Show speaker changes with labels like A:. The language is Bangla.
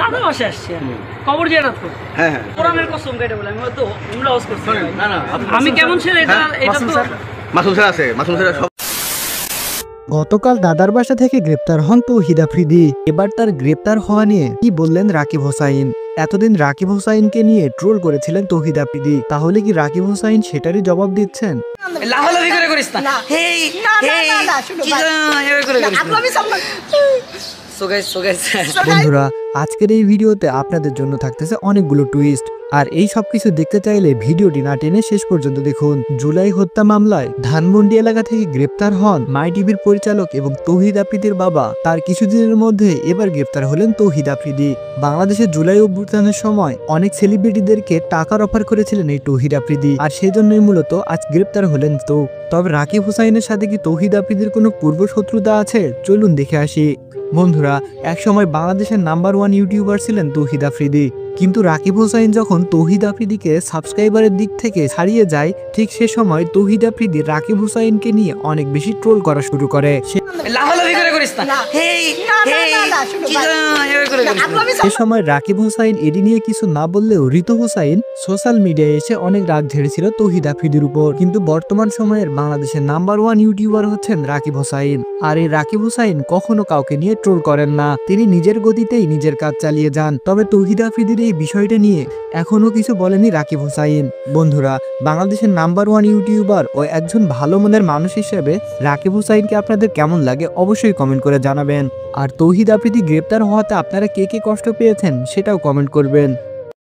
A: দাদা বাসে আসছি কবর জিয়ারত করতে।
B: হ্যাঁ হ্যাঁ
A: কোরআনের কসম কেটে বলে আমি হয়তো উমরা হজ করছি। আমি কেমন ছেলে এটা এটা তো
B: মাসুম স্যার আছে, মাসুম স্যার সব।
C: গতকাল দাদার বাসা থেকে গ্রেপ্তার হন তৌহিদ আফ্রিদি। এবার তার গ্রেপ্তার হওয়া নিয়ে কি বললেন রাকিব হোসাইন। এতদিন রাকিব হোসাইনকে নিয়ে ট্রোল করেছিলেন তৌহিদ আফ্রিদি, তাহলে কি রাকিব হোসাইন সেটারই জবাব দিচ্ছেন?
A: লাফালাফি করে করিস না। হেই হেই কি এভাবে করে করিস না। সো গাইস
C: বন্ধুরা, আজকের এই ভিডিওতে আপনাদের জন্য থাকতেছে অনেকগুলো টুইস্ট, আর এই সব কিছু দেখতে চাইলে ভিডিওটি না টেনে শেষ পর্যন্ত দেখুন। জুলাই হত্যা মামলায় ধানমন্ডি এলাকা থেকে গ্রেপ্তার হন মাই টিভির পরিচালক এবং তৌহিদ আফ্রিদির বাবা। তার কিছুদিনের মধ্যে এবার গ্রেপ্তার হলেন তৌহিদ আফ্রিদি। বাংলাদেশের জুলাই অভ্যুত্থানের সময় অনেক সেলিব্রিটিদেরকে টাকার অফার করেছিলেন এই তৌহিদ আফ্রিদি, আর সেজন্যই মূলত আজ গ্রেপ্তার হলেন। তবে রাকিব হোসাইনের সাথে কি তৌহিদ আফ্রিদির কোনো পূর্ব শত্রুতা আছে? চলুন দেখে আসি। বন্ধুরা, একসময় বাংলাদেশের নাম্বার 1 ইউটিউবার ছিলেন তৌহিদ আফ্রিদি, কিন্তু রাকিব হোসাইন যখন তৌহিদ আফ্রিদিকে সাবস্ক্রাইবারের দিক থেকে ছাড়িয়ে যায়, ঠিক সে সময় তৌহিদ আফ্রিদি রাকিব হোসাইনকে নিয়ে অনেক বেশি ট্রোল করা শুরু করে। সে সময় রাকিব হোসাইন এটি নিয়ে কিছু না বললেও ঋতু হোসাইন সোশ্যাল মিডিয়ায় এসে অনেক রাগ ঝেড়েছিল তৌহিদ আফ্রিদির উপর। কিন্তু বর্তমান সময়ের বাংলাদেশের নাম্বার 1 ইউটিউবার হচ্ছেন রাকিব হোসাইন, আর এই রাকিব হোসাইন কখনো কাউকে নিয়ে ট্রোল করেন না। তিনি নিজের গতিতেই নিজের কাজ চালিয়ে যান। তবে তৌহিদ আফ্রিদির এই বিষয়টা নিয়ে এখনো কিছু বলেনি রাকিব হোসাইন। বন্ধুরা, বাংলাদেশের নাম্বার 1 ইউটিউবার ও একজন ভালো মনের মানুষ হিসেবে রাকিব হোসাইনকে আপনাদের কেমন লাগে অবশ্যই কমেন্ট করে জানাবেন। আর তৌহিদ আফ্রিদি গ্রেপ্তার হওয়াতে আপনারা কে কে কষ্ট পেয়েছেন সেটাও কমেন্ট করবেন।